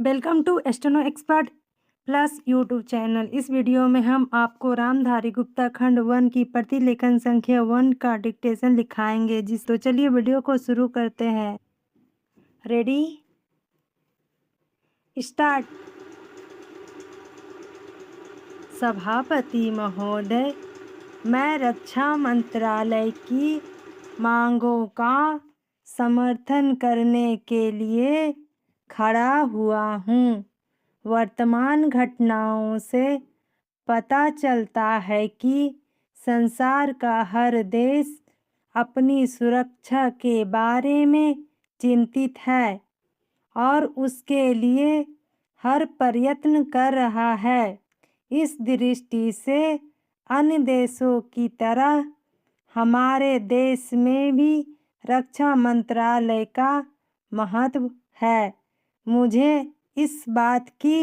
Welcome to एस्ट्रोनो expert plus YouTube channel. इस video में हम आपको रामधारी गुप्ता खंड 1 की प्रतिलेखन संख्या 1 का डिक्टेशन लिखाएंगे। तो चलिए वीडियो को शुरू करते हैं। Ready start. सभापति महोदय, मैं रक्षा मंत्रालय की मांगों का समर्थन करने के लिए खड़ा हुआ हूँ। वर्तमान घटनाओं से पता चलता है कि संसार का हर देश अपनी सुरक्षा के बारे में चिंतित है और उसके लिए हर प्रयत्न कर रहा है। इस दृष्टि से अन्य देशों की तरह हमारे देश में भी रक्षा मंत्रालय का महत्व है। मुझे इस बात की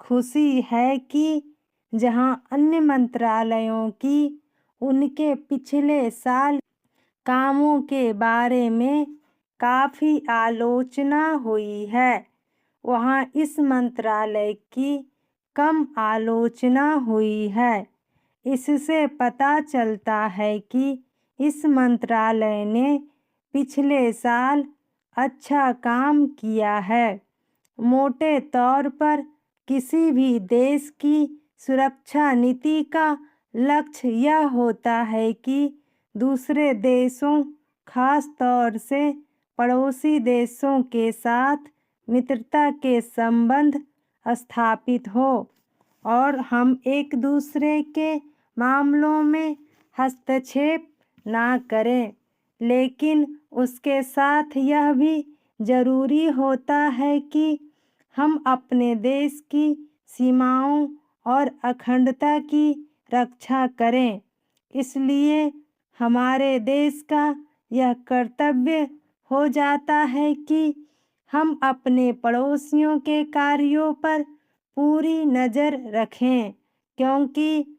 खुशी है कि जहां अन्य मंत्रालयों की उनके पिछले साल कामों के बारे में काफ़ी आलोचना हुई है, वहां इस मंत्रालय की कम आलोचना हुई है। इससे पता चलता है कि इस मंत्रालय ने पिछले साल अच्छा काम किया है। मोटे तौर पर किसी भी देश की सुरक्षा नीति का लक्ष्य यह होता है कि दूसरे देशों, खास तौर से पड़ोसी देशों के साथ मित्रता के संबंध स्थापित हो और हम एक दूसरे के मामलों में हस्तक्षेप ना करें। लेकिन उसके साथ यह भी जरूरी होता है कि हम अपने देश की सीमाओं और अखंडता की रक्षा करें। इसलिए हमारे देश का यह कर्तव्य हो जाता है कि हम अपने पड़ोसियों के कार्यों पर पूरी नज़र रखें, क्योंकि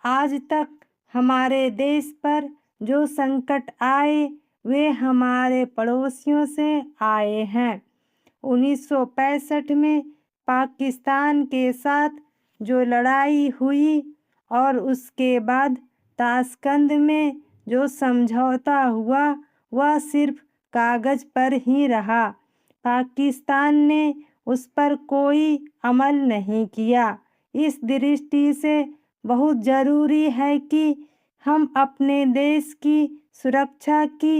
आज तक हमारे देश पर जो संकट आए वे हमारे पड़ोसियों से आए हैं। 1965 में पाकिस्तान के साथ जो लड़ाई हुई और उसके बाद ताशकंद में जो समझौता हुआ वह सिर्फ कागज़ पर ही रहा। पाकिस्तान ने उस पर कोई अमल नहीं किया। इस दृष्टि से बहुत ज़रूरी है कि हम अपने देश की सुरक्षा की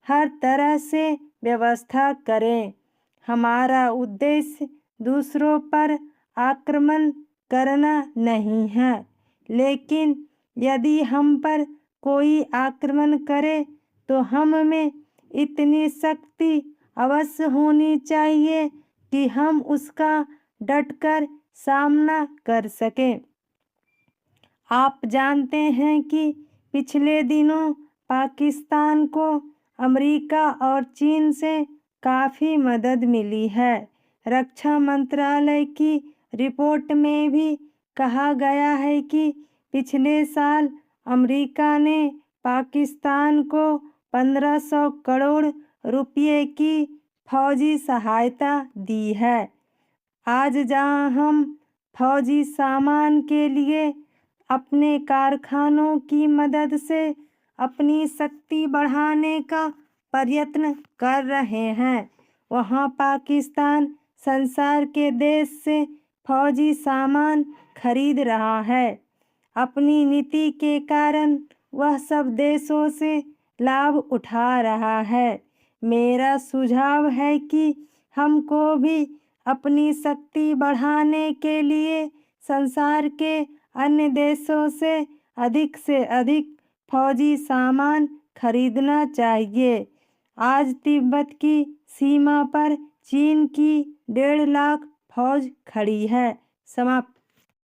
हर तरह से व्यवस्था करें। हमारा उद्देश्य दूसरों पर आक्रमण करना नहीं है, लेकिन यदि हम पर कोई आक्रमण करे तो हम में इतनी शक्ति अवश्य होनी चाहिए कि हम उसका डटकर सामना कर सकें। आप जानते हैं कि पिछले दिनों पाकिस्तान को अमेरिका और चीन से काफ़ी मदद मिली है। रक्षा मंत्रालय की रिपोर्ट में भी कहा गया है कि पिछले साल अमेरिका ने पाकिस्तान को 1500 करोड़ रुपये की फौजी सहायता दी है। आज जहां हम फौजी सामान के लिए अपने कारखानों की मदद से अपनी शक्ति बढ़ाने का प्रयत्न कर रहे हैं, वहां पाकिस्तान संसार के देश से फौजी सामान खरीद रहा है। अपनी नीति के कारण वह सब देशों से लाभ उठा रहा है। मेरा सुझाव है कि हमको भी अपनी शक्ति बढ़ाने के लिए संसार के अन्य देशों से अधिक फौजी सामान खरीदना चाहिए। आज तिब्बत की सीमा पर चीन की 1.5 लाख फौज खड़ी है। समाप्त।